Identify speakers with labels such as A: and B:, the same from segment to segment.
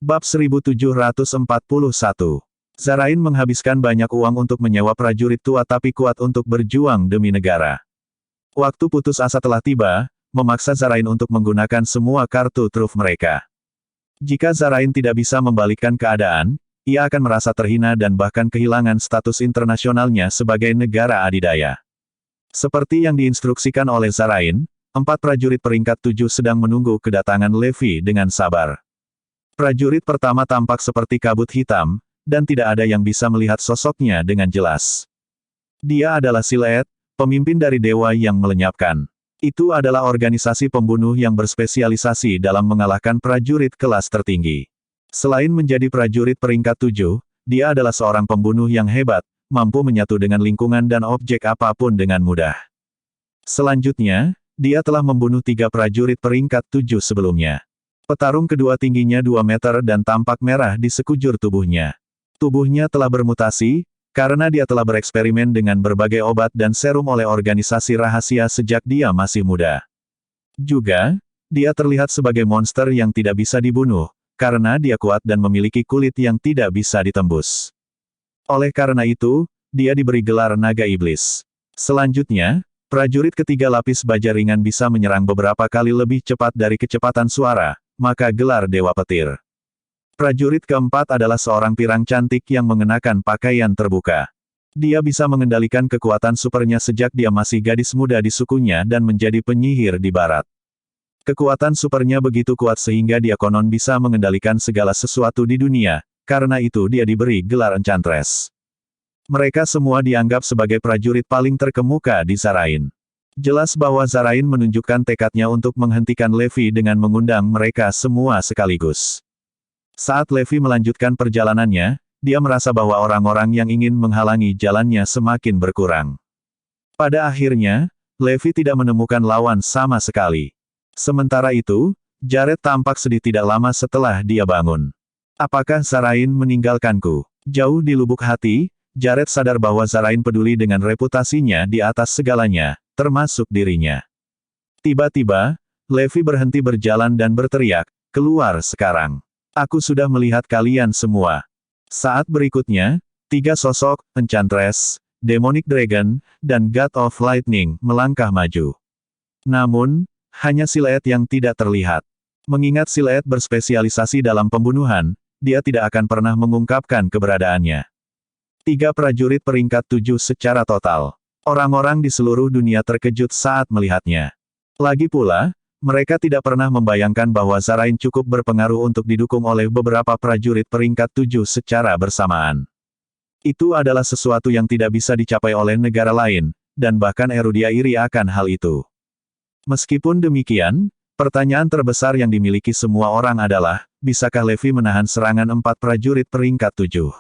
A: Bab 1741. Zarain menghabiskan banyak uang untuk menyewa prajurit tua tapi kuat untuk berjuang demi negara. Waktu putus asa telah tiba, memaksa Zarain untuk menggunakan semua kartu truf mereka. Jika Zarain tidak bisa membalikkan keadaan, ia akan merasa terhina dan bahkan kehilangan status internasionalnya sebagai negara adidaya. Seperti yang diinstruksikan oleh Zarain, 4 prajurit peringkat 7 sedang menunggu kedatangan Levi dengan sabar. Prajurit pertama tampak seperti kabut hitam, dan tidak ada yang bisa melihat sosoknya dengan jelas. Dia adalah Silead, pemimpin dari dewa yang melenyapkan. Itu adalah organisasi pembunuh yang berspesialisasi dalam mengalahkan prajurit kelas tertinggi. Selain menjadi prajurit peringkat 7, dia adalah seorang pembunuh yang hebat, mampu menyatu dengan lingkungan dan objek apapun dengan mudah. Selanjutnya, dia telah membunuh 3 prajurit peringkat 7 sebelumnya. Petarung kedua tingginya 2 meter dan tampak merah di sekujur tubuhnya. Tubuhnya telah bermutasi, karena dia telah bereksperimen dengan berbagai obat dan serum oleh organisasi rahasia sejak dia masih muda. Juga, dia terlihat sebagai monster yang tidak bisa dibunuh, karena dia kuat dan memiliki kulit yang tidak bisa ditembus. Oleh karena itu, dia diberi gelar Naga Iblis. Selanjutnya, prajurit ketiga lapis baja ringan bisa menyerang beberapa kali lebih cepat dari kecepatan suara, maka gelar Dewa Petir. Prajurit keempat adalah seorang pirang cantik yang mengenakan pakaian terbuka. Dia bisa mengendalikan kekuatan supernya sejak dia masih gadis muda di sukunya dan menjadi penyihir di barat. Kekuatan supernya begitu kuat sehingga dia konon bisa mengendalikan segala sesuatu di dunia, karena itu dia diberi gelar Enchantress. Mereka semua dianggap sebagai prajurit paling terkemuka di Zarain. Jelas bahwa Zarain menunjukkan tekadnya untuk menghentikan Levi dengan mengundang mereka semua sekaligus. Saat Levi melanjutkan perjalanannya, dia merasa bahwa orang-orang yang ingin menghalangi jalannya semakin berkurang. Pada akhirnya, Levi tidak menemukan lawan sama sekali. Sementara itu, Jared tampak sedih tidak lama setelah dia bangun. Apakah Zarain meninggalkanku? Jauh di lubuk hati, Jared sadar bahwa Zarain peduli dengan reputasinya di atas segalanya, termasuk dirinya. Tiba-tiba, Levi berhenti berjalan dan berteriak, "Keluar sekarang. Aku sudah melihat kalian semua." Saat berikutnya, 3 sosok, Enchantress, Demonic Dragon, dan God of Lightning, melangkah maju. Namun, hanya Silead yang tidak terlihat. Mengingat Silead berspesialisasi dalam pembunuhan, dia tidak akan pernah mengungkapkan keberadaannya. 3 prajurit peringkat 7 secara total. Orang-orang di seluruh dunia terkejut saat melihatnya. Lagi pula, mereka tidak pernah membayangkan bahwa Zarain cukup berpengaruh untuk didukung oleh beberapa prajurit peringkat 7 secara bersamaan. Itu adalah sesuatu yang tidak bisa dicapai oleh negara lain, dan bahkan Erudia iri akan hal itu. Meskipun demikian, pertanyaan terbesar yang dimiliki semua orang adalah, bisakah Levi menahan serangan 4 prajurit peringkat 7?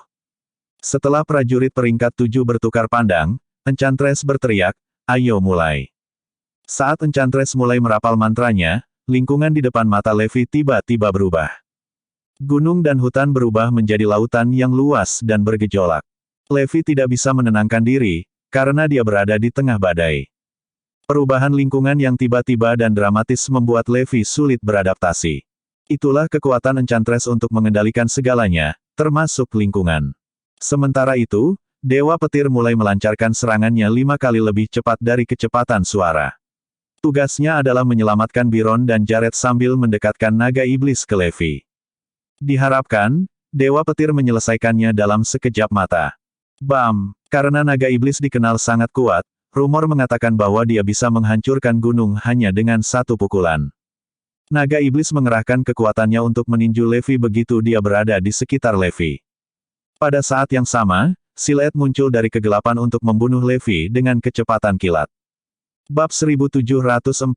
A: Setelah prajurit peringkat 7 bertukar pandang, Enchantress berteriak, "Ayo mulai." Saat Enchantress mulai merapal mantranya, lingkungan di depan mata Levi tiba-tiba berubah. Gunung dan hutan berubah menjadi lautan yang luas dan bergejolak. Levi tidak bisa menenangkan diri, karena dia berada di tengah badai. Perubahan lingkungan yang tiba-tiba dan dramatis membuat Levi sulit beradaptasi. Itulah kekuatan Enchantress untuk mengendalikan segalanya, termasuk lingkungan. Sementara itu, Dewa Petir mulai melancarkan serangannya 5 kali lebih cepat dari kecepatan suara. Tugasnya adalah menyelamatkan Biron dan Jared sambil mendekatkan naga iblis ke Levi. Diharapkan, Dewa Petir menyelesaikannya dalam sekejap mata. Bam! Karena naga iblis dikenal sangat kuat, rumor mengatakan bahwa dia bisa menghancurkan gunung hanya dengan 1 pukulan. Naga iblis mengerahkan kekuatannya untuk meninju Levi begitu dia berada di sekitar Levi. Pada saat yang sama, Silead muncul dari kegelapan untuk membunuh Levi dengan kecepatan kilat. Bab 1742.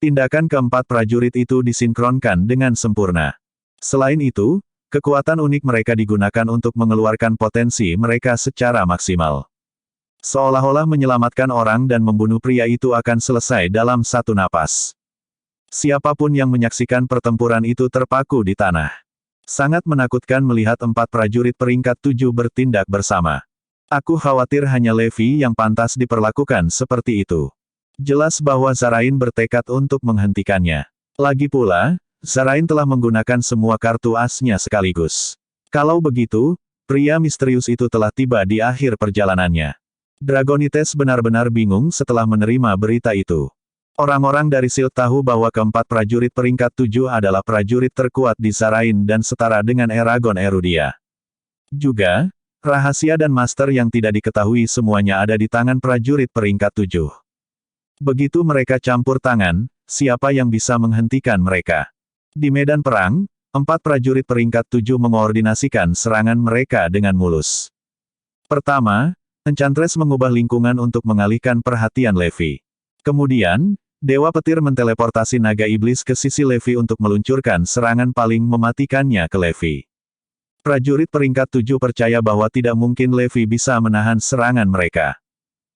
A: Tindakan keempat prajurit itu disinkronkan dengan sempurna. Selain itu, kekuatan unik mereka digunakan untuk mengeluarkan potensi mereka secara maksimal. Seolah-olah menyelamatkan orang dan membunuh pria itu akan selesai dalam 1 napas. Siapapun yang menyaksikan pertempuran itu terpaku di tanah. Sangat menakutkan melihat 4 prajurit peringkat 7 bertindak bersama. Aku khawatir hanya Levi yang pantas diperlakukan seperti itu. Jelas bahwa Zarain bertekad untuk menghentikannya. Lagi pula, Zarain telah menggunakan semua kartu asnya sekaligus. Kalau begitu, pria misterius itu telah tiba di akhir perjalanannya. Dragonites benar-benar bingung setelah menerima berita itu. Orang-orang dari Shield tahu bahwa keempat prajurit peringkat 7 adalah prajurit terkuat di Zarain dan setara dengan Eragon Erudia. Juga, rahasia dan master yang tidak diketahui semuanya ada di tangan prajurit peringkat 7. Begitu mereka campur tangan, siapa yang bisa menghentikan mereka? Di medan perang, 4 prajurit peringkat 7 mengoordinasikan serangan mereka dengan mulus. Pertama, Enchantress mengubah lingkungan untuk mengalihkan perhatian Levi. Kemudian, Dewa Petir menteleportasi naga iblis ke sisi Levi untuk meluncurkan serangan paling mematikannya ke Levi. Prajurit peringkat 7 percaya bahwa tidak mungkin Levi bisa menahan serangan mereka.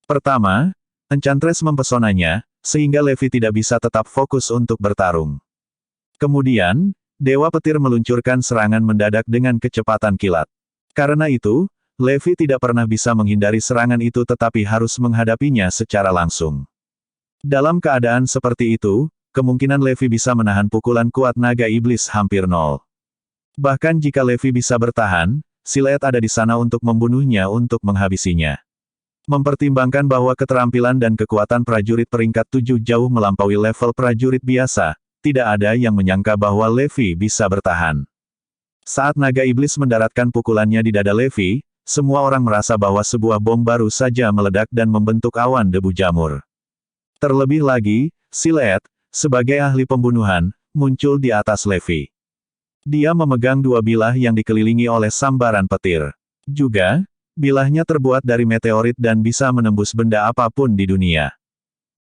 A: Pertama, Enchantress mempesonanya, sehingga Levi tidak bisa tetap fokus untuk bertarung. Kemudian, Dewa Petir meluncurkan serangan mendadak dengan kecepatan kilat. Karena itu, Levi tidak pernah bisa menghindari serangan itu tetapi harus menghadapinya secara langsung. Dalam keadaan seperti itu, kemungkinan Levi bisa menahan pukulan kuat naga iblis hampir nol. Bahkan jika Levi bisa bertahan, Silet ada di sana untuk membunuhnya untuk menghabisinya. Mempertimbangkan bahwa keterampilan dan kekuatan prajurit peringkat 7 jauh melampaui level prajurit biasa, tidak ada yang menyangka bahwa Levi bisa bertahan. Saat naga iblis mendaratkan pukulannya di dada Levi, semua orang merasa bahwa sebuah bom baru saja meledak dan membentuk awan debu jamur. Terlebih lagi, Silet, sebagai ahli pembunuhan, muncul di atas Levi. Dia memegang 2 bilah yang dikelilingi oleh sambaran petir. Juga, bilahnya terbuat dari meteorit dan bisa menembus benda apapun di dunia.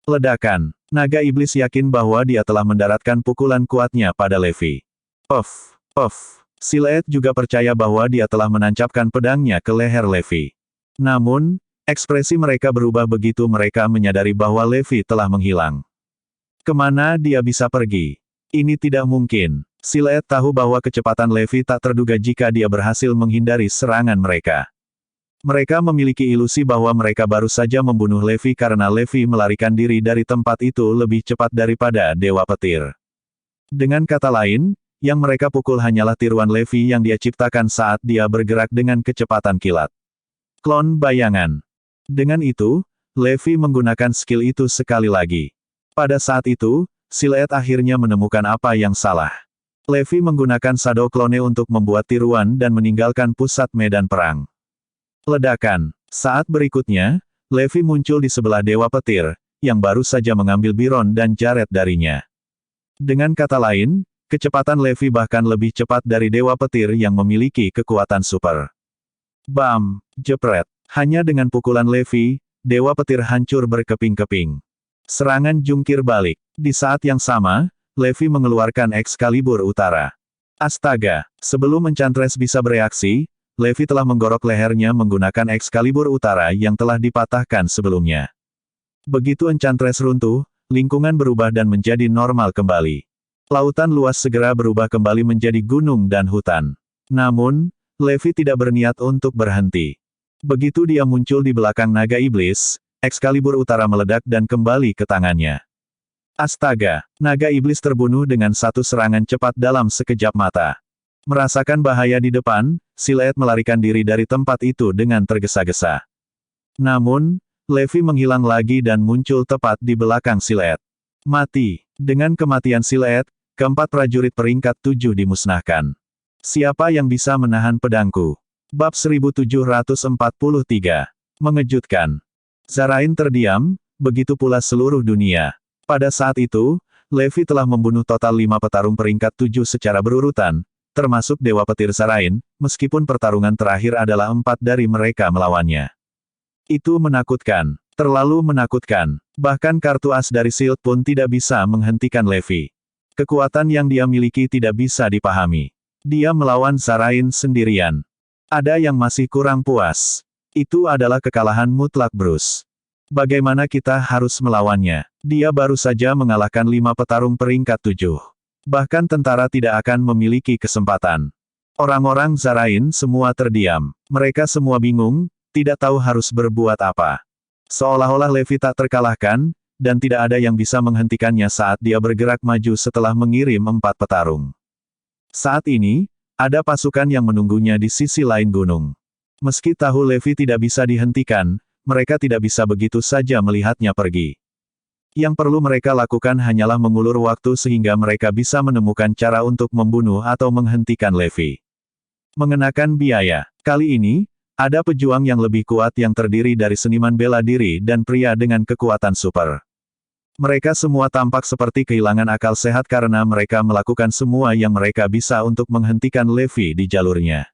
A: Ledakan. Naga iblis yakin bahwa dia telah mendaratkan pukulan kuatnya pada Levi. Puff, puff. Silet juga percaya bahwa dia telah menancapkan pedangnya ke leher Levi. Namun, ekspresi mereka berubah begitu mereka menyadari bahwa Levi telah menghilang. Kemana dia bisa pergi? Ini tidak mungkin. Silet tahu bahwa kecepatan Levi tak terduga jika dia berhasil menghindari serangan mereka. Mereka memiliki ilusi bahwa mereka baru saja membunuh Levi karena Levi melarikan diri dari tempat itu lebih cepat daripada Dewa Petir. Dengan kata lain, yang mereka pukul hanyalah tiruan Levi yang dia ciptakan saat dia bergerak dengan kecepatan kilat. Klon bayangan. Dengan itu, Levi menggunakan skill itu sekali lagi. Pada saat itu, Silet akhirnya menemukan apa yang salah. Levi menggunakan Shadow Clone untuk membuat tiruan dan meninggalkan pusat medan perang. Ledakan. Saat berikutnya, Levi muncul di sebelah Dewa Petir, yang baru saja mengambil Biron dan Jared darinya. Dengan kata lain, kecepatan Levi bahkan lebih cepat dari Dewa Petir yang memiliki kekuatan super. Bam! Jepret. Hanya dengan pukulan Levi, Dewa Petir hancur berkeping-keping. Serangan jungkir balik. Di saat yang sama, Levi mengeluarkan Excalibur Utara. Astaga! Sebelum Enchantress bisa bereaksi, Levi telah menggorok lehernya menggunakan Excalibur Utara yang telah dipatahkan sebelumnya. Begitu Enchantress runtuh, lingkungan berubah dan menjadi normal kembali. Lautan luas segera berubah kembali menjadi gunung dan hutan. Namun, Levi tidak berniat untuk berhenti. Begitu dia muncul di belakang naga iblis, Excalibur Utara meledak dan kembali ke tangannya. Astaga! Naga iblis terbunuh dengan satu serangan cepat dalam sekejap mata. Merasakan bahaya di depan, Silet melarikan diri dari tempat itu dengan tergesa-gesa. Namun, Levi menghilang lagi dan muncul tepat di belakang Silet. Mati. Dengan kematian Silet, keempat prajurit peringkat 7 dimusnahkan. Siapa yang bisa menahan pedangku? Bab 1743. Mengejutkan. Zarain terdiam, begitu pula seluruh dunia. Pada saat itu, Levi telah membunuh total 5 petarung peringkat 7 secara berurutan, termasuk Dewa Petir Zarain, meskipun pertarungan terakhir adalah 4 dari mereka melawannya. Itu menakutkan. Terlalu menakutkan. Bahkan kartu as dari Shield pun tidak bisa menghentikan Levi. Kekuatan yang dia miliki tidak bisa dipahami. Dia melawan Zarain sendirian. Ada yang masih kurang puas. Itu adalah kekalahan mutlak Bruce. Bagaimana kita harus melawannya? Dia baru saja mengalahkan 5 petarung peringkat 7. Bahkan tentara tidak akan memiliki kesempatan. Orang-orang Zarain semua terdiam. Mereka semua bingung, tidak tahu harus berbuat apa. Seolah-olah Levi tak terkalahkan, dan tidak ada yang bisa menghentikannya saat dia bergerak maju setelah mengirim 4 petarung. Saat ini, ada pasukan yang menunggunya di sisi lain gunung. Meski tahu Levi tidak bisa dihentikan, mereka tidak bisa begitu saja melihatnya pergi. Yang perlu mereka lakukan hanyalah mengulur waktu sehingga mereka bisa menemukan cara untuk membunuh atau menghentikan Levi. Mengenakan biaya. Kali ini, ada pejuang yang lebih kuat yang terdiri dari seniman bela diri dan pria dengan kekuatan super. Mereka semua tampak seperti kehilangan akal sehat karena mereka melakukan semua yang mereka bisa untuk menghentikan Levi di jalurnya.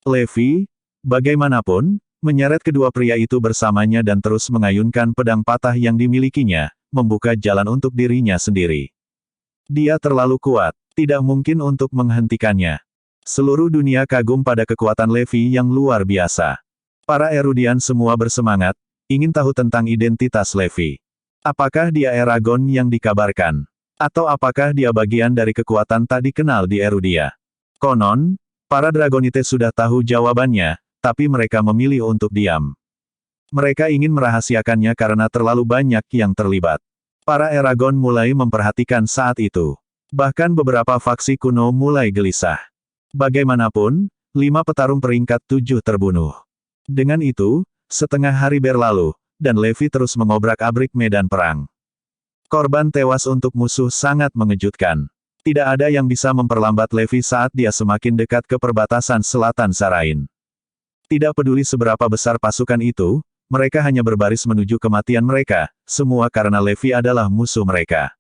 A: Levi, bagaimanapun, menyeret kedua pria itu bersamanya dan terus mengayunkan pedang patah yang dimilikinya, membuka jalan untuk dirinya sendiri. Dia terlalu kuat, tidak mungkin untuk menghentikannya. Seluruh dunia kagum pada kekuatan Levi yang luar biasa. Para erudian semua bersemangat, ingin tahu tentang identitas Levi. Apakah dia Eragon yang dikabarkan? Atau apakah dia bagian dari kekuatan tak dikenal di Erudia? Konon, para Dragonite sudah tahu jawabannya, tapi mereka memilih untuk diam. Mereka ingin merahasiakannya karena terlalu banyak yang terlibat. Para Eragon mulai memperhatikan saat itu. Bahkan beberapa faksi kuno mulai gelisah. Bagaimanapun, 5 petarung peringkat 7 terbunuh. Dengan itu, setengah hari berlalu, dan Levi terus mengobrak-abrik medan perang. Korban tewas untuk musuh sangat mengejutkan. Tidak ada yang bisa memperlambat Levi saat dia semakin dekat ke perbatasan selatan Zarain. Tidak peduli seberapa besar pasukan itu, mereka hanya berbaris menuju kematian mereka, semua karena Levi adalah musuh mereka.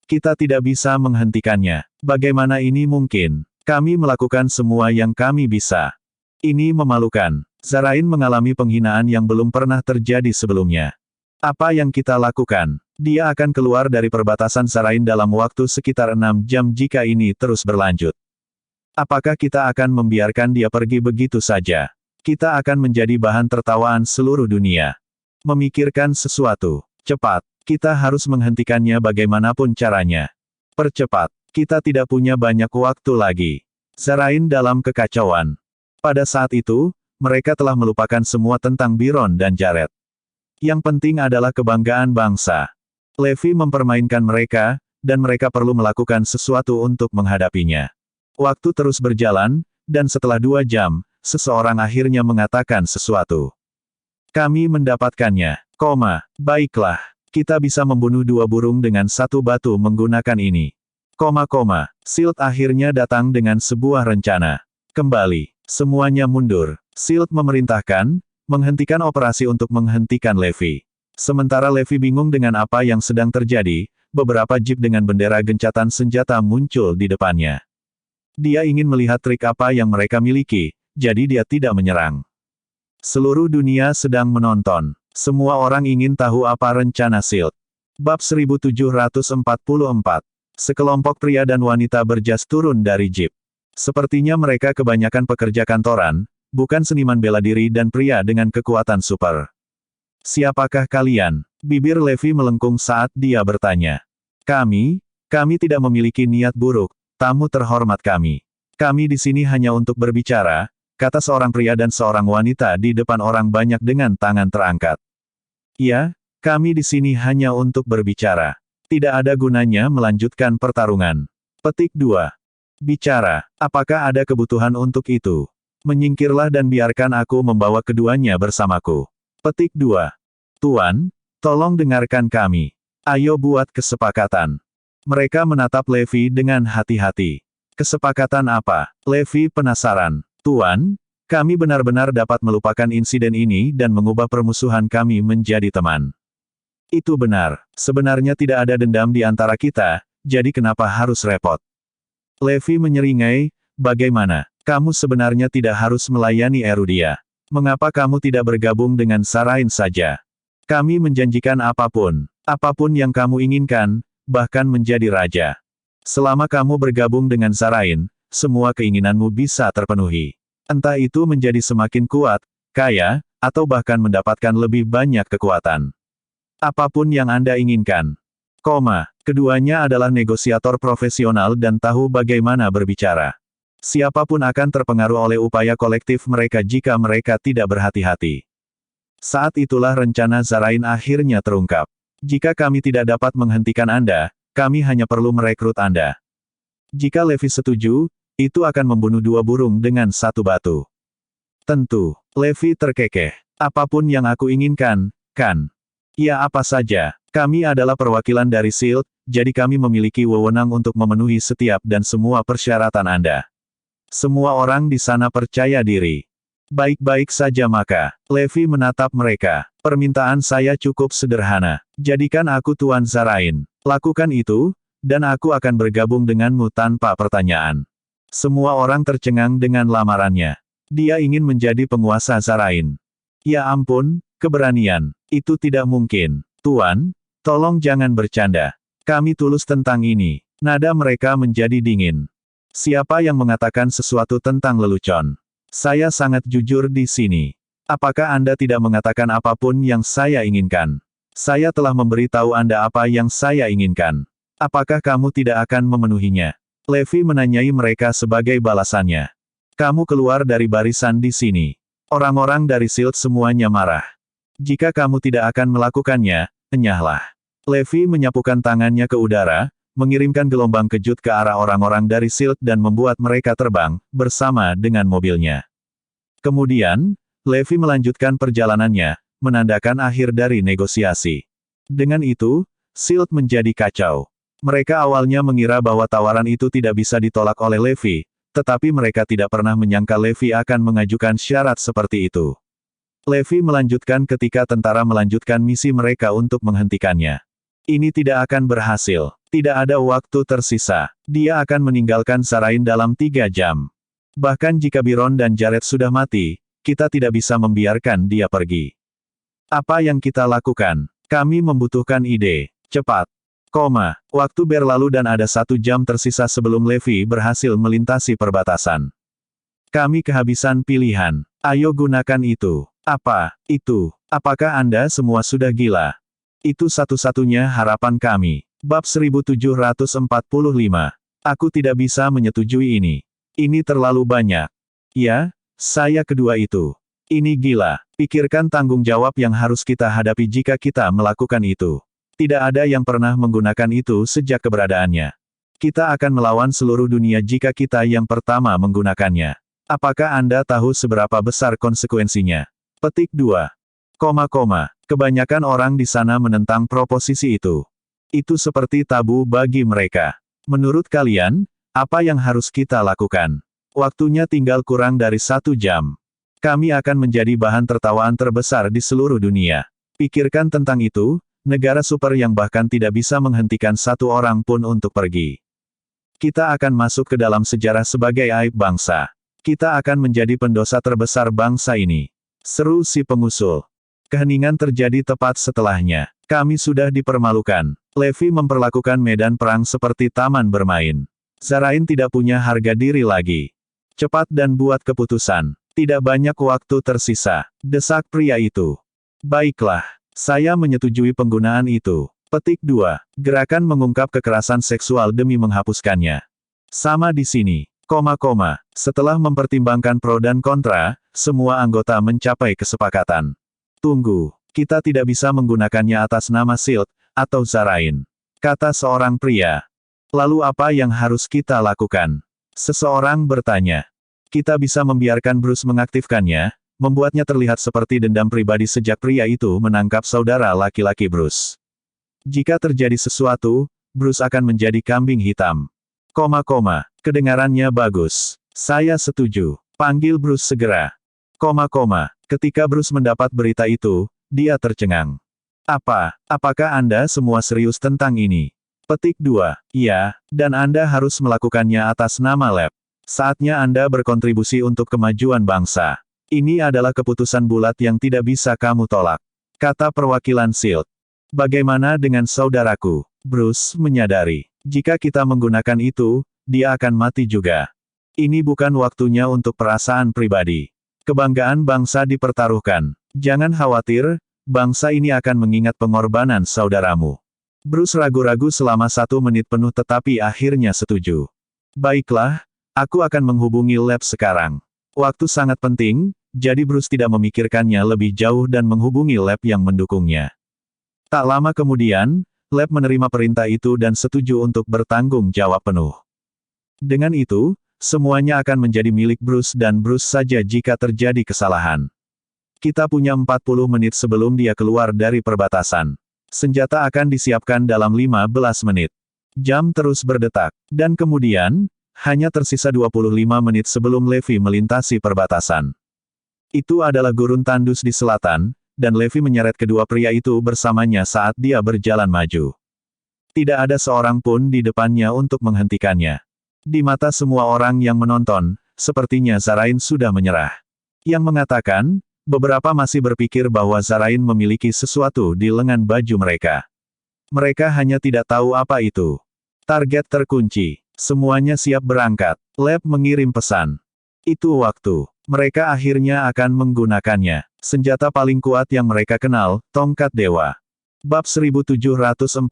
A: Kita tidak bisa menghentikannya. Bagaimana ini mungkin? Kami melakukan semua yang kami bisa. Ini memalukan. Zarain mengalami penghinaan yang belum pernah terjadi sebelumnya. Apa yang kita lakukan? Dia akan keluar dari perbatasan Zarain dalam waktu sekitar 6 jam jika ini terus berlanjut. Apakah kita akan membiarkan dia pergi begitu saja? Kita akan menjadi bahan tertawaan seluruh dunia. Memikirkan sesuatu. Cepat. Kita harus menghentikannya bagaimanapun caranya. Percepat. Kita tidak punya banyak waktu lagi. Zarain dalam kekacauan. Pada saat itu, mereka telah melupakan semua tentang Biron dan Jared. Yang penting adalah kebanggaan bangsa. Levi mempermainkan mereka, dan mereka perlu melakukan sesuatu untuk menghadapinya. Waktu terus berjalan, dan setelah 2 jam, seseorang akhirnya mengatakan sesuatu. Kami mendapatkannya. Baiklah. Kita bisa membunuh 2 burung dengan 1 batu menggunakan ini. Silt akhirnya datang dengan sebuah rencana. Kembali. Semuanya mundur. Silt memerintahkan, menghentikan operasi untuk menghentikan Levi. Sementara Levi bingung dengan apa yang sedang terjadi, beberapa jeep dengan bendera gencatan senjata muncul di depannya. Dia ingin melihat trik apa yang mereka miliki, jadi dia tidak menyerang. Seluruh dunia sedang menonton. Semua orang ingin tahu apa rencana Silt. Bab 1744. Sekelompok pria dan wanita berjas turun dari jeep. Sepertinya mereka kebanyakan pekerja kantoran, bukan seniman bela diri dan pria dengan kekuatan super. Siapakah kalian? Bibir Levi melengkung saat dia bertanya. Kami tidak memiliki niat buruk, tamu terhormat kami. Kami di sini hanya untuk berbicara, kata seorang pria dan seorang wanita di depan orang banyak dengan tangan terangkat. Ya, kami di sini hanya untuk berbicara. Tidak ada gunanya melanjutkan pertarungan. Petik 2. Bicara. Apakah ada kebutuhan untuk itu? Menyingkirlah dan biarkan aku membawa keduanya bersamaku. Petik 2. Tuan, tolong dengarkan kami. Ayo buat kesepakatan. Mereka menatap Levi dengan hati-hati. Kesepakatan apa? Levi penasaran. Tuan, kami benar-benar dapat melupakan insiden ini dan mengubah permusuhan kami menjadi teman. Itu benar. Sebenarnya tidak ada dendam di antara kita, jadi kenapa harus repot? Levi menyeringai, bagaimana? Kamu sebenarnya tidak harus melayani Erudia. Mengapa kamu tidak bergabung dengan Zarain saja? Kami menjanjikan apapun yang kamu inginkan, bahkan menjadi raja. Selama kamu bergabung dengan Zarain, semua keinginanmu bisa terpenuhi. Entah itu menjadi semakin kuat, kaya, atau bahkan mendapatkan lebih banyak kekuatan. Apapun yang Anda inginkan. Keduanya adalah negosiator profesional dan tahu bagaimana berbicara. Siapapun akan terpengaruh oleh upaya kolektif mereka jika mereka tidak berhati-hati. Saat itulah rencana Zarain akhirnya terungkap. Jika kami tidak dapat menghentikan Anda, kami hanya perlu merekrut Anda. Jika Levi setuju, itu akan membunuh 2 burung dengan 1 batu. Tentu, Levi terkekeh. Apapun yang aku inginkan, kan? Ya apa saja. Kami adalah perwakilan dari SHIELD, jadi kami memiliki wewenang untuk memenuhi setiap dan semua persyaratan Anda. Semua orang di sana percaya diri. Baik-baik saja maka. Levi menatap mereka. Permintaan saya cukup sederhana. Jadikan aku Tuan Zarain. Lakukan itu, dan aku akan bergabung denganmu tanpa pertanyaan. Semua orang tercengang dengan lamarannya. Dia ingin menjadi penguasa Zarain. Ya ampun, keberanian. Itu tidak mungkin. Tuan, tolong jangan bercanda. Kami tulus tentang ini. Nada mereka menjadi dingin. Siapa yang mengatakan sesuatu tentang lelucon? Saya sangat jujur di sini. Apakah Anda tidak mengatakan apapun yang saya inginkan? Saya telah memberitahu Anda apa yang saya inginkan. Apakah kamu tidak akan memenuhinya? Levi menanyai mereka sebagai balasannya. Kamu keluar dari barisan di sini. Orang-orang dari SHIELD semuanya marah. Jika kamu tidak akan melakukannya, enyahlah. Levi menyapukan tangannya ke udara, mengirimkan gelombang kejut ke arah orang-orang dari SHIELD dan membuat mereka terbang, bersama dengan mobilnya. Kemudian, Levi melanjutkan perjalanannya, menandakan akhir dari negosiasi. Dengan itu, SHIELD menjadi kacau. Mereka awalnya mengira bahwa tawaran itu tidak bisa ditolak oleh Levi, tetapi mereka tidak pernah menyangka Levi akan mengajukan syarat seperti itu. Levi melanjutkan ketika tentara melanjutkan misi mereka untuk menghentikannya. Ini tidak akan berhasil. Tidak ada waktu tersisa. Dia akan meninggalkan Zarain dalam 3 jam. Bahkan jika Byron dan Jared sudah mati, kita tidak bisa membiarkan dia pergi. Apa yang kita lakukan? Kami membutuhkan ide. Cepat. Waktu berlalu dan ada 1 jam tersisa sebelum Levi berhasil melintasi perbatasan. Kami kehabisan pilihan. Ayo gunakan itu. Apa itu? Apakah Anda semua sudah gila? Itu satu-satunya harapan kami. Bab 1745. Aku tidak bisa menyetujui ini. Ini terlalu banyak. Ya, saya kedua itu. Ini gila. Pikirkan tanggung jawab yang harus kita hadapi jika kita melakukan itu. Tidak ada yang pernah menggunakan itu sejak keberadaannya. Kita akan melawan seluruh dunia jika kita yang pertama menggunakannya. Apakah Anda tahu seberapa besar konsekuensinya? Petik 2. Kebanyakan orang di sana menentang proposisi itu. Itu seperti tabu bagi mereka. Menurut kalian, apa yang harus kita lakukan? Waktunya tinggal kurang dari 1 jam. Kami akan menjadi bahan tertawaan terbesar di seluruh dunia. Pikirkan tentang itu. Negara super yang bahkan tidak bisa menghentikan 1 orang pun untuk pergi. Kita akan masuk ke dalam sejarah sebagai aib bangsa. Kita akan menjadi pendosa terbesar bangsa ini. Seru si pengusul. Keheningan terjadi tepat setelahnya. Kami sudah dipermalukan. Levi memperlakukan medan perang seperti taman bermain. Zarain tidak punya harga diri lagi. Cepat dan buat keputusan. Tidak banyak waktu tersisa. Desak pria itu. Baiklah. Saya menyetujui penggunaan itu. Petik 2. Gerakan mengungkap kekerasan seksual demi menghapuskannya. Sama di sini. Setelah mempertimbangkan pro dan kontra, semua anggota mencapai kesepakatan. Tunggu. Kita tidak bisa menggunakannya atas nama SHIELD, atau Zarain. Kata seorang pria. Lalu apa yang harus kita lakukan? Seseorang bertanya. Kita bisa membiarkan Bruce mengaktifkannya, membuatnya terlihat seperti dendam pribadi sejak pria itu menangkap saudara laki-laki Bruce. Jika terjadi sesuatu, Bruce akan menjadi kambing hitam. Kedengarannya bagus. Saya setuju. Panggil Bruce segera. Ketika Bruce mendapat berita itu, dia tercengang. Apakah Anda semua serius tentang ini? Petik 2. Iya, dan Anda harus melakukannya atas nama Lab. Saatnya Anda berkontribusi untuk kemajuan bangsa. Ini adalah keputusan bulat yang tidak bisa kamu tolak. Kata perwakilan SHIELD. Bagaimana dengan saudaraku? Bruce menyadari. Jika kita menggunakan itu, dia akan mati juga. Ini bukan waktunya untuk perasaan pribadi. Kebanggaan bangsa dipertaruhkan. Jangan khawatir, bangsa ini akan mengingat pengorbanan saudaramu. Bruce ragu-ragu selama 1 menit penuh tetapi akhirnya setuju. Baiklah, aku akan menghubungi Lab sekarang. Waktu sangat penting, jadi Bruce tidak memikirkannya lebih jauh dan menghubungi Lab yang mendukungnya. Tak lama kemudian, Lab menerima perintah itu dan setuju untuk bertanggung jawab penuh. Dengan itu, semuanya akan menjadi milik Bruce dan Bruce saja jika terjadi kesalahan. Kita punya 40 menit sebelum dia keluar dari perbatasan. Senjata akan disiapkan dalam 15 menit. Jam terus berdetak. Dan kemudian, hanya tersisa 25 menit sebelum Levi melintasi perbatasan. Itu adalah gurun tandus di selatan, dan Levi menyeret kedua pria itu bersamanya saat dia berjalan maju. Tidak ada seorang pun di depannya untuk menghentikannya. Di mata semua orang yang menonton, sepertinya Zarain sudah menyerah. Yang mengatakan, beberapa masih berpikir bahwa Zarain memiliki sesuatu di lengan baju mereka. Mereka hanya tidak tahu apa itu. Target terkunci. Semuanya siap berangkat. Lab mengirim pesan. Itu waktu. Mereka akhirnya akan menggunakannya. Senjata paling kuat yang mereka kenal, tongkat dewa. Bab 1746.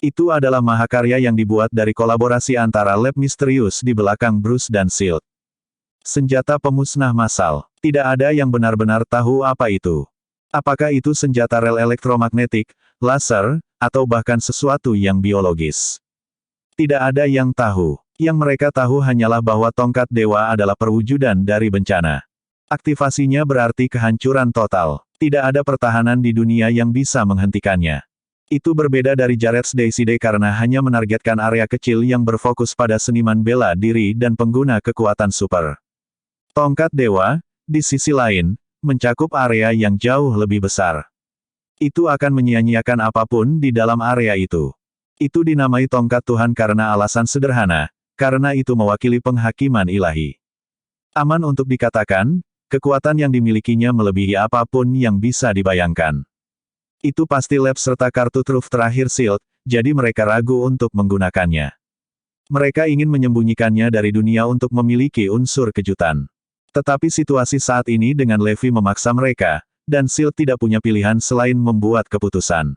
A: Itu adalah mahakarya yang dibuat dari kolaborasi antara lab misterius di belakang Bruce dan Shield. Senjata pemusnah massal. Tidak ada yang benar-benar tahu apa itu. Apakah itu senjata rel elektromagnetik, laser, atau bahkan sesuatu yang biologis? Tidak ada yang tahu. Yang mereka tahu hanyalah bahwa tongkat dewa adalah perwujudan dari bencana. Aktivasinya berarti kehancuran total. Tidak ada pertahanan di dunia yang bisa menghentikannya. Itu berbeda dari Jared's Deicide karena hanya menargetkan area kecil yang berfokus pada seniman bela diri dan pengguna kekuatan super. Tongkat dewa, di sisi lain, mencakup area yang jauh lebih besar. Itu akan menyia-nyiakan apapun di dalam area itu. Itu dinamai tongkat Tuhan karena alasan sederhana, karena itu mewakili penghakiman ilahi. Aman untuk dikatakan, kekuatan yang dimilikinya melebihi apapun yang bisa dibayangkan. Itu pasti lab serta kartu truf terakhir Shield, jadi mereka ragu untuk menggunakannya. Mereka ingin menyembunyikannya dari dunia untuk memiliki unsur kejutan. Tetapi situasi saat ini dengan Levi memaksa mereka, dan Shield tidak punya pilihan selain membuat keputusan.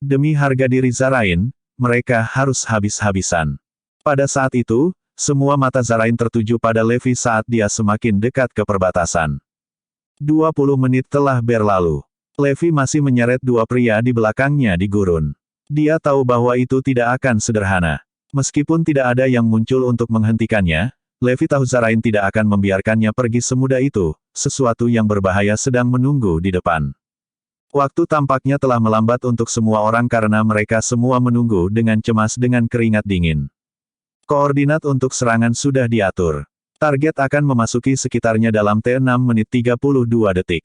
A: Demi harga diri Zarain, mereka harus habis-habisan. Pada saat itu, semua mata Zarain tertuju pada Levi saat dia semakin dekat ke perbatasan. 20 menit telah berlalu. Levi masih menyeret dua pria di belakangnya di gurun. Dia tahu bahwa itu tidak akan sederhana. Meskipun tidak ada yang muncul untuk menghentikannya, Levi tahu Zarain tidak akan membiarkannya pergi semudah itu, sesuatu yang berbahaya sedang menunggu di depan. Waktu tampaknya telah melambat untuk semua orang karena mereka semua menunggu dengan cemas dengan keringat dingin. Koordinat untuk serangan sudah diatur. Target akan memasuki sekitarnya dalam T6 menit 32 detik.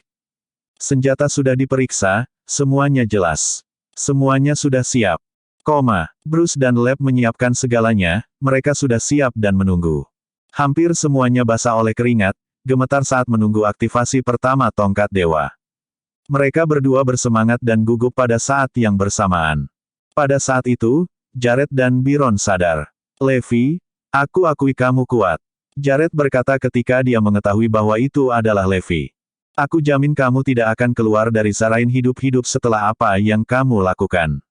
A: Senjata sudah diperiksa, semuanya jelas. Semuanya sudah siap. Bruce dan Lab menyiapkan segalanya, mereka sudah siap dan menunggu. Hampir semuanya basah oleh keringat, gemetar saat menunggu aktivasi pertama tongkat dewa. Mereka berdua bersemangat dan gugup pada saat yang bersamaan. Pada saat itu, Jared dan Byron sadar. Levi, aku akui kamu kuat. Jared berkata ketika dia mengetahui bahwa itu adalah Levi. Aku jamin kamu tidak akan keluar dari Zarain hidup-hidup setelah apa yang kamu lakukan.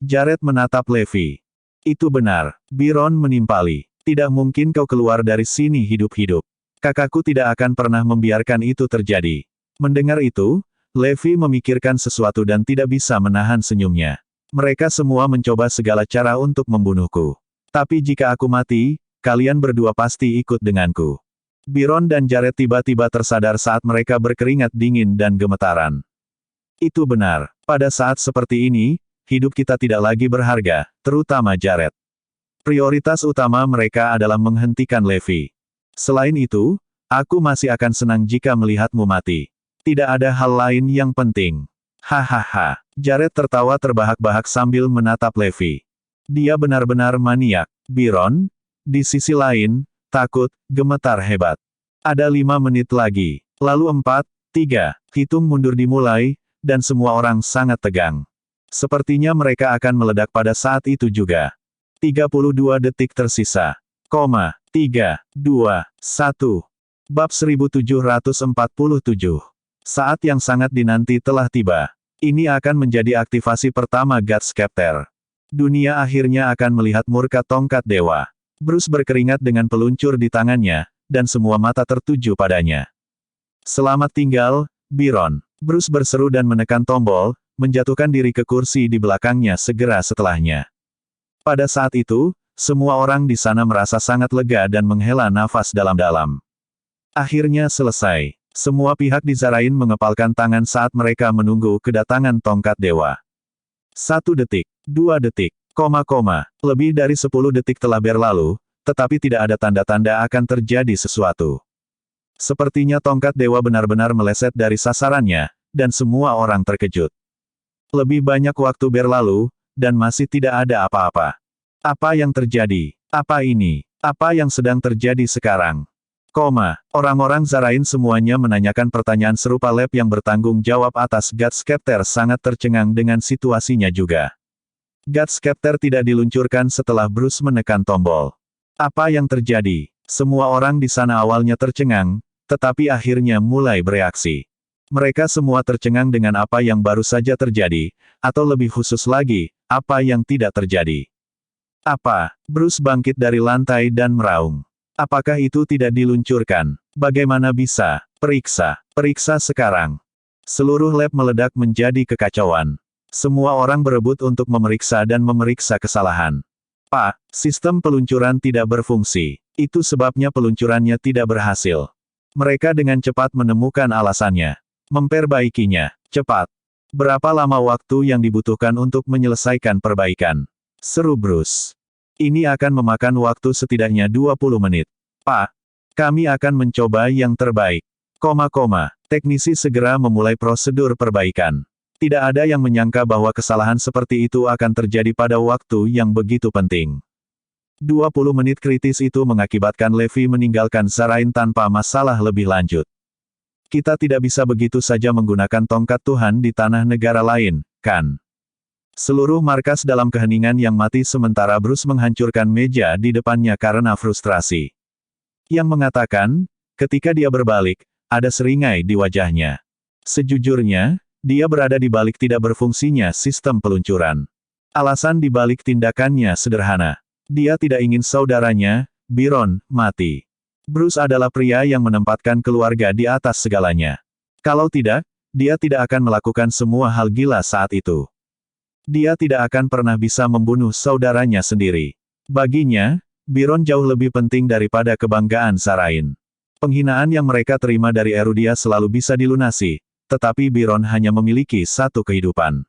A: Jared menatap Levi. Itu benar, Byron menimpali. Tidak mungkin kau keluar dari sini hidup-hidup. Kakakku tidak akan pernah membiarkan itu terjadi. Mendengar itu, Levi memikirkan sesuatu dan tidak bisa menahan senyumnya. Mereka semua mencoba segala cara untuk membunuhku. Tapi jika aku mati, kalian berdua pasti ikut denganku. Byron dan Jared tiba-tiba tersadar saat mereka berkeringat dingin dan gemetaran. Itu benar. Pada saat seperti ini, hidup kita tidak lagi berharga, terutama Jared. Prioritas utama mereka adalah menghentikan Levi. Selain itu, aku masih akan senang jika melihatmu mati. Tidak ada hal lain yang penting. Hahaha. Jared tertawa terbahak-bahak sambil menatap Levi. Dia benar-benar maniak. Byron, di sisi lain, takut, gemetar hebat. Ada 5 menit lagi. Lalu 4, 3, hitung mundur dimulai, dan semua orang sangat tegang. Sepertinya mereka akan meledak pada saat itu juga. 32 detik tersisa. 3, 2, 1. Bab 1747. Saat yang sangat dinanti telah tiba. Ini akan menjadi aktivasi pertama Gutscepter. Dunia akhirnya akan melihat murka tongkat dewa. Bruce berkeringat dengan peluncur di tangannya, dan semua mata tertuju padanya. Selamat tinggal, Byron. Bruce berseru dan menekan tombol, menjatuhkan diri ke kursi di belakangnya segera setelahnya. Pada saat itu, semua orang di sana merasa sangat lega dan menghela nafas dalam-dalam. Akhirnya selesai. Semua pihak di Zarain mengepalkan tangan saat mereka menunggu kedatangan tongkat dewa. 1 detik, 2 detik, lebih dari 10 detik telah berlalu, tetapi tidak ada tanda-tanda akan terjadi sesuatu. Sepertinya tongkat dewa benar-benar meleset dari sasarannya, dan semua orang terkejut. Lebih banyak waktu berlalu, dan masih tidak ada apa-apa. Apa yang terjadi? Apa ini? Apa yang sedang terjadi sekarang? Orang-orang Zarain semuanya menanyakan pertanyaan serupa. Lab yang bertanggung jawab atas Gutscepter sangat tercengang dengan situasinya juga. Gutscepter tidak diluncurkan setelah Bruce menekan tombol. Apa yang terjadi? Semua orang di sana awalnya tercengang, tetapi akhirnya mulai bereaksi. Mereka semua tercengang dengan apa yang baru saja terjadi, atau lebih khusus lagi, apa yang tidak terjadi. Apa? Bruce bangkit dari lantai dan meraung. Apakah itu tidak diluncurkan? Bagaimana bisa? Periksa. Periksa sekarang. Seluruh lab meledak menjadi kekacauan. Semua orang berebut untuk memeriksa dan memeriksa kesalahan. Pak, sistem peluncuran tidak berfungsi. Itu sebabnya peluncurannya tidak berhasil. Mereka dengan cepat menemukan alasannya. Memperbaikinya. Cepat. Berapa lama waktu yang dibutuhkan untuk menyelesaikan perbaikan? Seru Bruce. Ini akan memakan waktu setidaknya 20 menit. Pak, kami akan mencoba yang terbaik. Teknisi segera memulai prosedur perbaikan. Tidak ada yang menyangka bahwa kesalahan seperti itu akan terjadi pada waktu yang begitu penting. 20 menit kritis itu mengakibatkan Levi meninggalkan Zarain tanpa masalah lebih lanjut. Kita tidak bisa begitu saja menggunakan tongkat Tuhan di tanah negara lain, kan? Seluruh markas dalam keheningan yang mati sementara Bruce menghancurkan meja di depannya karena frustrasi. Yang mengatakan, ketika dia berbalik, ada seringai di wajahnya. Sejujurnya, dia berada di balik tidak berfungsinya sistem peluncuran. Alasan di balik tindakannya sederhana. Dia tidak ingin saudaranya, Byron, mati. Bruce adalah pria yang menempatkan keluarga di atas segalanya. Kalau tidak, dia tidak akan melakukan semua hal gila saat itu. Dia tidak akan pernah bisa membunuh saudaranya sendiri. Baginya, Byron jauh lebih penting daripada kebanggaan Zarain. Penghinaan yang mereka terima dari Erudia selalu bisa dilunasi, tetapi Byron hanya memiliki satu kehidupan.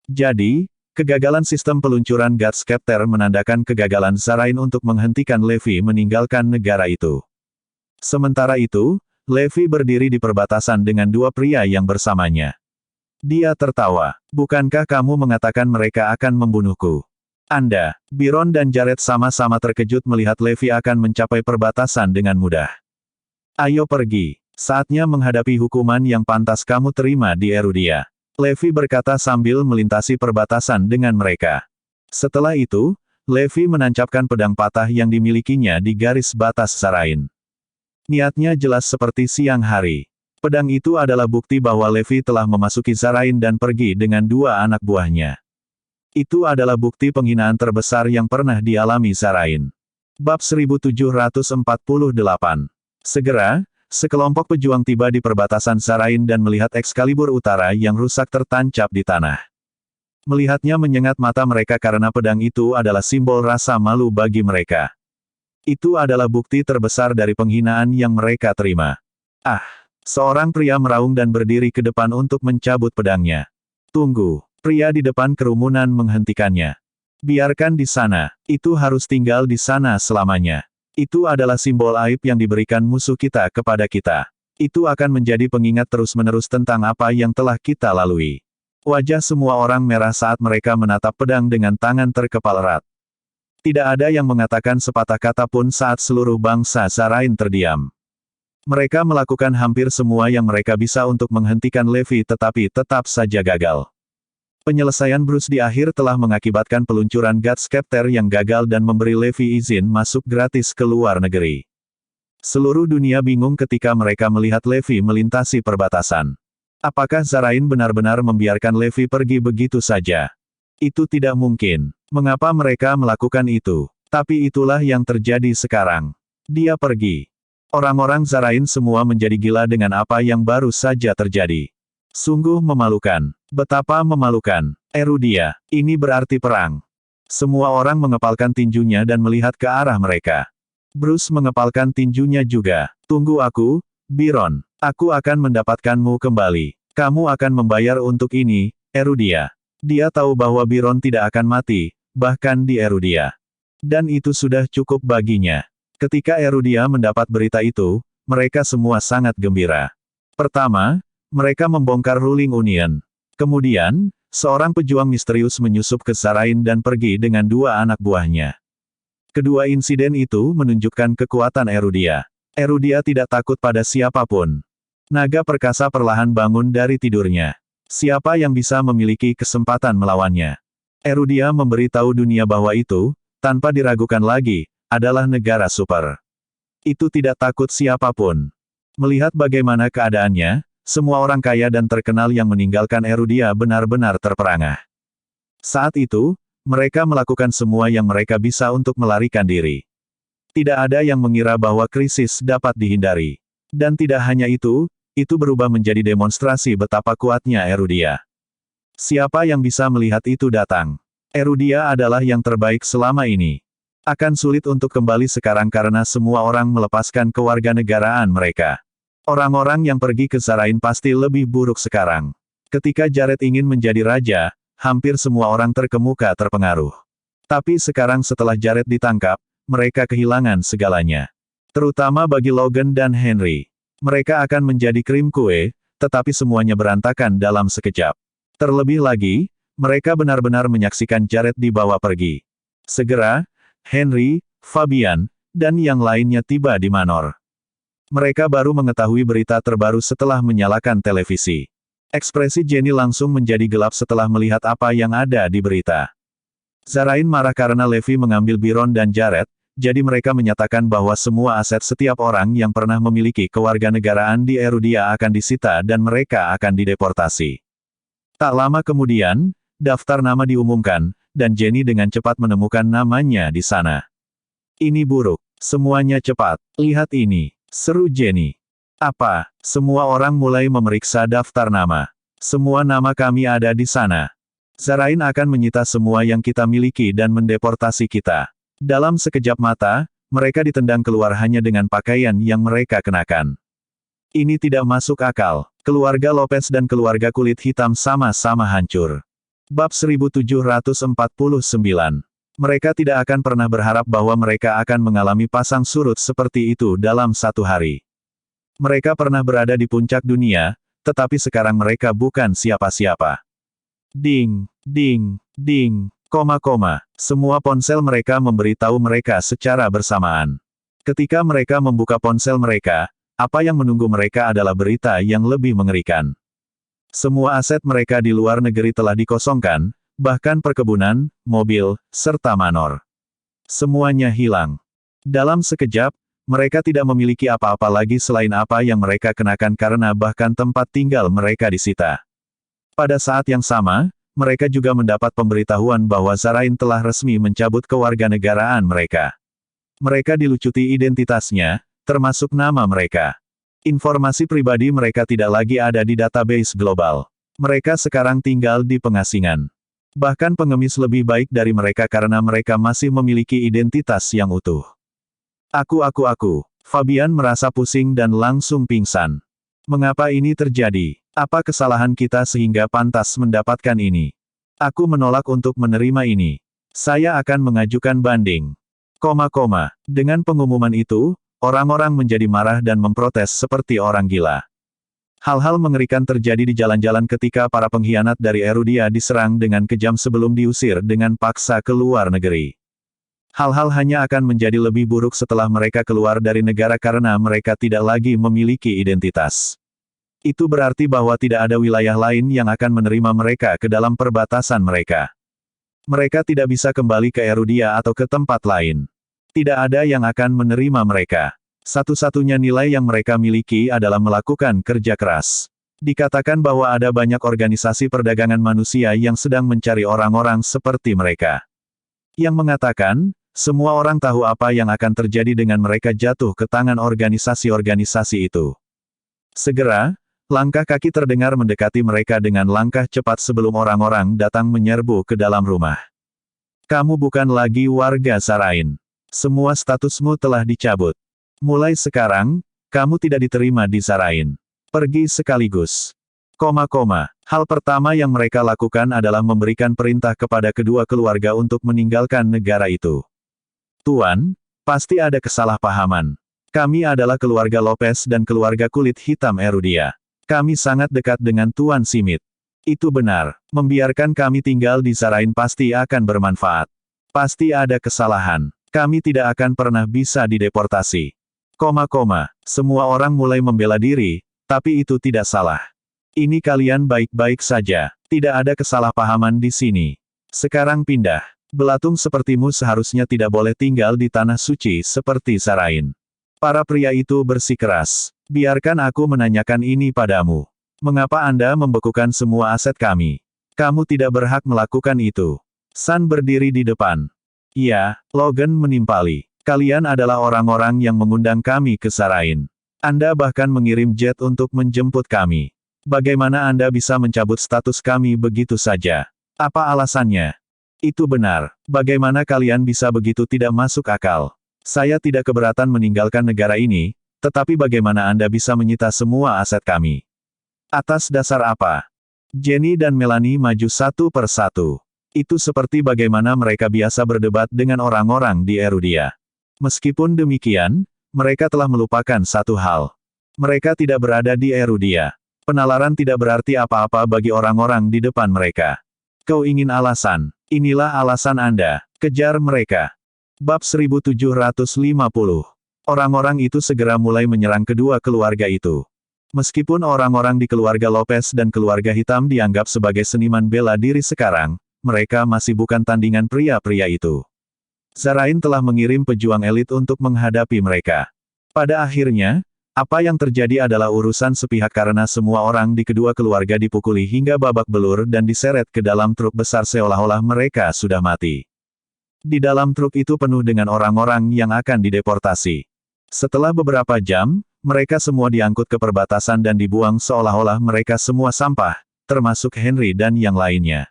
A: Jadi, kegagalan sistem peluncuran Gutscepter menandakan kegagalan Zarain untuk menghentikan Levi meninggalkan negara itu. Sementara itu, Levi berdiri di perbatasan dengan dua pria yang bersamanya. Dia tertawa. Bukankah kamu mengatakan mereka akan membunuhku? Anda, Byron dan Jared sama-sama terkejut melihat Levi akan mencapai perbatasan dengan mudah. Ayo pergi. Saatnya menghadapi hukuman yang pantas kamu terima di Erudia. Levi berkata sambil melintasi perbatasan dengan mereka. Setelah itu, Levi menancapkan pedang patah yang dimilikinya di garis batas Zarain. Niatnya jelas seperti siang hari. Pedang itu adalah bukti bahwa Levi telah memasuki Zarain dan pergi dengan dua anak buahnya. Itu adalah bukti penghinaan terbesar yang pernah dialami Zarain. Bab 1748. Segera, sekelompok pejuang tiba di perbatasan Zarain dan melihat Excalibur Utara yang rusak tertancap di tanah. Melihatnya menyengat mata mereka karena pedang itu adalah simbol rasa malu bagi mereka. Itu adalah bukti terbesar dari penghinaan yang mereka terima. Ah! Seorang pria meraung dan berdiri ke depan untuk mencabut pedangnya. Tunggu. Pria di depan kerumunan menghentikannya. Biarkan di sana. Itu harus tinggal di sana selamanya. Itu adalah simbol aib yang diberikan musuh kita kepada kita. Itu akan menjadi pengingat terus-menerus tentang apa yang telah kita lalui. Wajah semua orang merah saat mereka menatap pedang dengan tangan terkepal erat. Tidak ada yang mengatakan sepatah kata pun saat seluruh bangsa Zarain terdiam. Mereka melakukan hampir semua yang mereka bisa untuk menghentikan Levi tetapi tetap saja gagal. Penyelesaian Bruce di akhir telah mengakibatkan peluncuran Gutscepter yang gagal dan memberi Levi izin masuk gratis ke luar negeri. Seluruh dunia bingung ketika mereka melihat Levi melintasi perbatasan. Apakah Zarain benar-benar membiarkan Levi pergi begitu saja? Itu tidak mungkin. Mengapa mereka melakukan itu? Tapi itulah yang terjadi sekarang. Dia pergi. Orang-orang Zarain semua menjadi gila dengan apa yang baru saja terjadi. Sungguh memalukan. Betapa memalukan. Erudia, ini berarti perang. Semua orang mengepalkan tinjunya dan melihat ke arah mereka. Bruce mengepalkan tinjunya juga. Tunggu aku, Byron. Aku akan mendapatkanmu kembali. Kamu akan membayar untuk ini, Erudia. Dia tahu bahwa Byron tidak akan mati, bahkan di Erudia. Dan itu sudah cukup baginya. Ketika Erudia mendapat berita itu, mereka semua sangat gembira. Pertama, mereka membongkar Ruling Union. Kemudian, seorang pejuang misterius menyusup ke Zarain dan pergi dengan dua anak buahnya. Kedua insiden itu menunjukkan kekuatan Erudia. Erudia tidak takut pada siapapun. Naga perkasa perlahan bangun dari tidurnya. Siapa yang bisa memiliki kesempatan melawannya? Erudia memberitahu dunia bahwa itu, tanpa diragukan lagi, adalah negara super. Itu tidak takut siapapun. Melihat bagaimana keadaannya, semua orang kaya dan terkenal yang meninggalkan Erudia benar-benar terperangah. Saat itu, mereka melakukan semua yang mereka bisa untuk melarikan diri. Tidak ada yang mengira bahwa krisis dapat dihindari. Dan tidak hanya itu berubah menjadi demonstrasi betapa kuatnya Erudia. Siapa yang bisa melihat itu datang? Erudia adalah yang terbaik selama ini. Akan sulit untuk kembali sekarang karena semua orang melepaskan kewarganegaraan mereka. Orang-orang yang pergi ke Zarain pasti lebih buruk sekarang. Ketika Jared ingin menjadi raja, hampir semua orang terkemuka terpengaruh. Tapi sekarang setelah Jared ditangkap, mereka kehilangan segalanya. Terutama bagi Logan dan Henry. Mereka akan menjadi krim kue, tetapi semuanya berantakan dalam sekejap. Terlebih lagi, mereka benar-benar menyaksikan Jared dibawa pergi. Segera, Henry, Fabian, dan yang lainnya tiba di Manor. Mereka baru mengetahui berita terbaru setelah menyalakan televisi. Ekspresi Jenny langsung menjadi gelap setelah melihat apa yang ada di berita. Zarain marah karena Levi mengambil Byron dan Jared, jadi mereka menyatakan bahwa semua aset setiap orang yang pernah memiliki kewarganegaraan di Erudia akan disita dan mereka akan dideportasi. Tak lama kemudian, daftar nama diumumkan, dan Jenny dengan cepat menemukan namanya di sana. Ini buruk. Semuanya cepat. Lihat ini. Seru Jenny. Apa? Semua orang mulai memeriksa daftar nama. Semua nama kami ada di sana. Zarain akan menyita semua yang kita miliki dan mendeportasi kita. Dalam sekejap mata, mereka ditendang keluar hanya dengan pakaian yang mereka kenakan. Ini tidak masuk akal. Keluarga Lopez dan keluarga kulit hitam sama-sama hancur. Bab 1749. Mereka tidak akan pernah berharap bahwa mereka akan mengalami pasang surut seperti itu dalam satu hari. Mereka pernah berada di puncak dunia, tetapi sekarang mereka bukan siapa-siapa. Ding, ding, ding. Semua ponsel mereka memberitahu mereka secara bersamaan. Ketika mereka membuka ponsel mereka, apa yang menunggu mereka adalah berita yang lebih mengerikan. Semua aset mereka di luar negeri telah dikosongkan, bahkan perkebunan, mobil, serta manor. Semuanya hilang. Dalam sekejap, mereka tidak memiliki apa-apa lagi selain apa yang mereka kenakan karena bahkan tempat tinggal mereka disita. Pada saat yang sama, mereka juga mendapat pemberitahuan bahwa Zarain telah resmi mencabut kewarganegaraan mereka. Mereka dilucuti identitasnya, termasuk nama mereka. Informasi pribadi mereka tidak lagi ada di database global. Mereka sekarang tinggal di pengasingan. Bahkan pengemis lebih baik dari mereka karena mereka masih memiliki identitas yang utuh. Aku. Fabian merasa pusing dan langsung pingsan. Mengapa ini terjadi? Apa kesalahan kita sehingga pantas mendapatkan ini? Aku menolak untuk menerima ini. Saya akan mengajukan banding. Dengan pengumuman itu, orang-orang menjadi marah dan memprotes seperti orang gila. Hal-hal mengerikan terjadi di jalan-jalan ketika para pengkhianat dari Erudia diserang dengan kejam sebelum diusir dengan paksa ke luar negeri. Hal-hal hanya akan menjadi lebih buruk setelah mereka keluar dari negara karena mereka tidak lagi memiliki identitas. Itu berarti bahwa tidak ada wilayah lain yang akan menerima mereka ke dalam perbatasan mereka. Mereka tidak bisa kembali ke Erudia atau ke tempat lain. Tidak ada yang akan menerima mereka. Satu-satunya nilai yang mereka miliki adalah melakukan kerja keras. Dikatakan bahwa ada banyak organisasi perdagangan manusia yang sedang mencari orang-orang seperti mereka. Yang mengatakan, semua orang tahu apa yang akan terjadi dengan mereka jatuh ke tangan organisasi-organisasi itu. Segera, Langkah kaki terdengar mendekati mereka dengan langkah cepat sebelum orang-orang datang menyerbu ke dalam rumah. Kamu bukan lagi warga Zarain. Semua statusmu telah dicabut. Mulai sekarang, kamu tidak diterima di Zarain. Pergi sekaligus. Hal pertama yang mereka lakukan adalah memberikan perintah kepada kedua keluarga untuk meninggalkan negara itu. Tuan, pasti ada kesalahpahaman. Kami adalah keluarga Lopez dan keluarga kulit hitam Erudia. Kami sangat dekat dengan Tuan Simit. Itu benar, membiarkan kami tinggal di Zarain pasti akan bermanfaat. Pasti ada kesalahan. Kami tidak akan pernah bisa dideportasi. Semua orang mulai membela diri, tapi itu tidak salah. Ini kalian baik-baik saja. Tidak ada kesalahpahaman di sini. Sekarang pindah. Belatung sepertimu seharusnya tidak boleh tinggal di tanah suci seperti Zarain. Para pria itu bersikeras. Biarkan aku menanyakan ini padamu. Mengapa Anda membekukan semua aset kami? Kamu tidak berhak melakukan itu. San berdiri di depan. Iya, Logan menimpali. Kalian adalah orang-orang yang mengundang kami ke Zarain. Anda bahkan mengirim jet untuk menjemput kami. Bagaimana Anda bisa mencabut status kami begitu saja? Apa alasannya? Itu benar. Bagaimana kalian bisa begitu tidak masuk akal? Saya tidak keberatan meninggalkan negara ini, tetapi bagaimana Anda bisa menyita semua aset kami? Atas dasar apa? Jenny dan Melanie maju satu per satu. Itu seperti bagaimana mereka biasa berdebat dengan orang-orang di Erudia. Meskipun demikian, mereka telah melupakan satu hal. Mereka tidak berada di Erudia. Penalaran tidak berarti apa-apa bagi orang-orang di depan mereka. Kau ingin alasan? Inilah alasan Anda. Kejar mereka. Bab 1750. Orang-orang itu segera mulai menyerang kedua keluarga itu. Meskipun orang-orang di keluarga Lopez dan keluarga hitam dianggap sebagai seniman bela diri sekarang, mereka masih bukan tandingan pria-pria itu. Zarain telah mengirim pejuang elit untuk menghadapi mereka. Pada akhirnya, apa yang terjadi adalah urusan sepihak karena semua orang di kedua keluarga dipukuli hingga babak belur dan diseret ke dalam truk besar seolah-olah mereka sudah mati. Di dalam truk itu penuh dengan orang-orang yang akan dideportasi. Setelah beberapa jam, mereka semua diangkut ke perbatasan dan dibuang seolah-olah mereka semua sampah, termasuk Henry dan yang lainnya.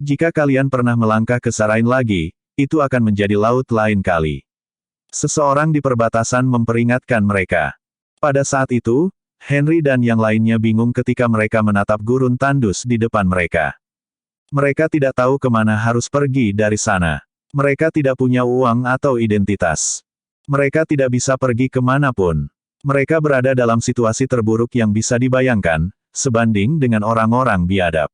A: Jika kalian pernah melangkah ke Zarain lagi, itu akan menjadi laut lain kali. Seseorang di perbatasan memperingatkan mereka. Pada saat itu, Henry dan yang lainnya bingung ketika mereka menatap gurun tandus di depan mereka. Mereka tidak tahu kemana harus pergi dari sana. Mereka tidak punya uang atau identitas. Mereka tidak bisa pergi kemanapun. Mereka berada dalam situasi terburuk yang bisa dibayangkan, sebanding dengan orang-orang biadab.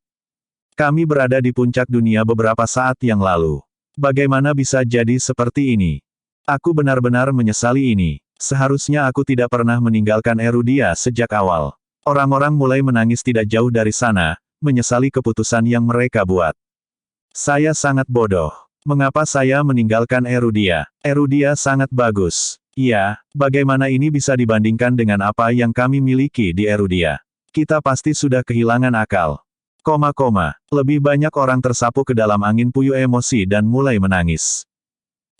A: Kami berada di puncak dunia beberapa saat yang lalu. Bagaimana bisa jadi seperti ini? Aku benar-benar menyesali ini. Seharusnya aku tidak pernah meninggalkan Erudia sejak awal. Orang-orang mulai menangis tidak jauh dari sana, menyesali keputusan yang mereka buat. Saya sangat bodoh. Mengapa saya meninggalkan Erudia? Erudia sangat bagus. Iya, bagaimana ini bisa dibandingkan dengan apa yang kami miliki di Erudia? Kita pasti sudah kehilangan akal. Lebih banyak orang tersapu ke dalam angin puyuh emosi dan mulai menangis.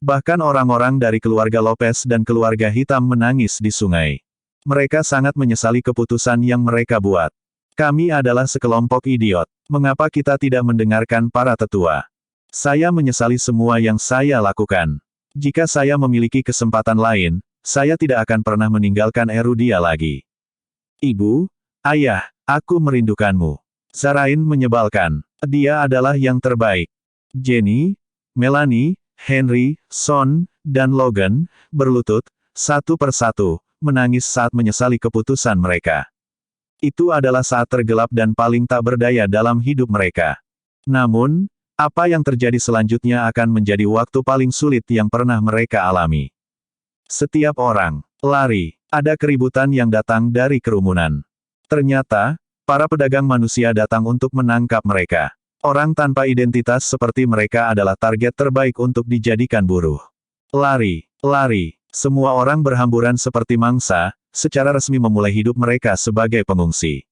A: Bahkan orang-orang dari keluarga Lopez dan keluarga hitam menangis di sungai. Mereka sangat menyesali keputusan yang mereka buat. Kami adalah sekelompok idiot. Mengapa kita tidak mendengarkan para tetua? Saya menyesali semua yang saya lakukan. Jika saya memiliki kesempatan lain, saya tidak akan pernah meninggalkan Erudia lagi. Ibu, ayah, aku merindukanmu. Zarain menyebalkan. Dia adalah yang terbaik. Jenny, Melanie, Henry, Son, dan Logan, berlutut, satu persatu, menangis saat menyesali keputusan mereka. Itu adalah saat tergelap dan paling tak berdaya dalam hidup mereka. Namun, apa yang terjadi selanjutnya akan menjadi waktu paling sulit yang pernah mereka alami. Setiap orang lari. Ada keributan yang datang dari kerumunan. Ternyata, para pedagang manusia datang untuk menangkap mereka. Orang tanpa identitas seperti mereka adalah target terbaik untuk dijadikan buruh. Lari, lari. Semua orang berhamburan seperti mangsa, secara resmi memulai hidup mereka sebagai pengungsi.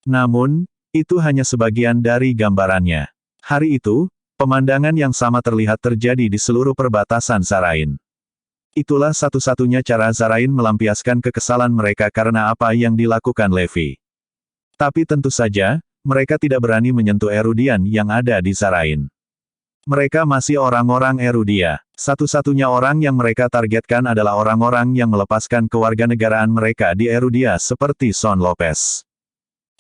A: Namun, itu hanya sebagian dari gambarannya. Hari itu, pemandangan yang sama terlihat terjadi di seluruh perbatasan Zarain. Itulah satu-satunya cara Zarain melampiaskan kekesalan mereka karena apa yang dilakukan Levi. Tapi tentu saja, mereka tidak berani menyentuh Erudian yang ada di Zarain. Mereka masih orang-orang Erudia. Satu-satunya orang yang mereka targetkan adalah orang-orang yang melepaskan kewarganegaraan mereka di Erudia seperti Son Lopez.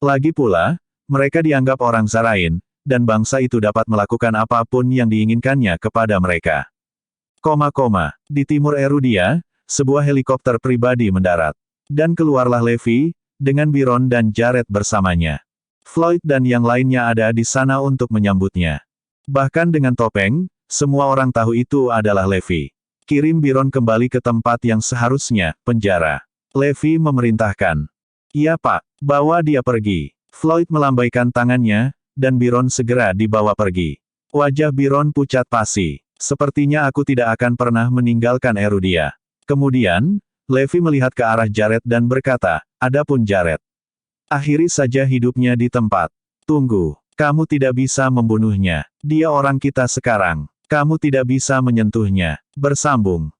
A: Lagi pula, mereka dianggap orang Zarain, dan bangsa itu dapat melakukan apapun yang diinginkannya kepada mereka. Di timur Erudia, sebuah helikopter pribadi mendarat. Dan keluarlah Levi, dengan Byron dan Jared bersamanya. Floyd dan yang lainnya ada di sana untuk menyambutnya. Bahkan dengan topeng, semua orang tahu itu adalah Levi. Kirim Byron kembali ke tempat yang seharusnya, penjara. Levi memerintahkan. Iya Pak, bawa dia pergi. Floyd melambaikan tangannya, dan Byron segera dibawa pergi. Wajah Byron pucat pasi. Sepertinya aku tidak akan pernah meninggalkan Erudia. Kemudian, Levi melihat ke arah Jared dan berkata, adapun Jared. Akhiri saja hidupnya di tempat. Tunggu, kamu tidak bisa membunuhnya. Dia orang kita sekarang. Kamu tidak bisa menyentuhnya. Bersambung.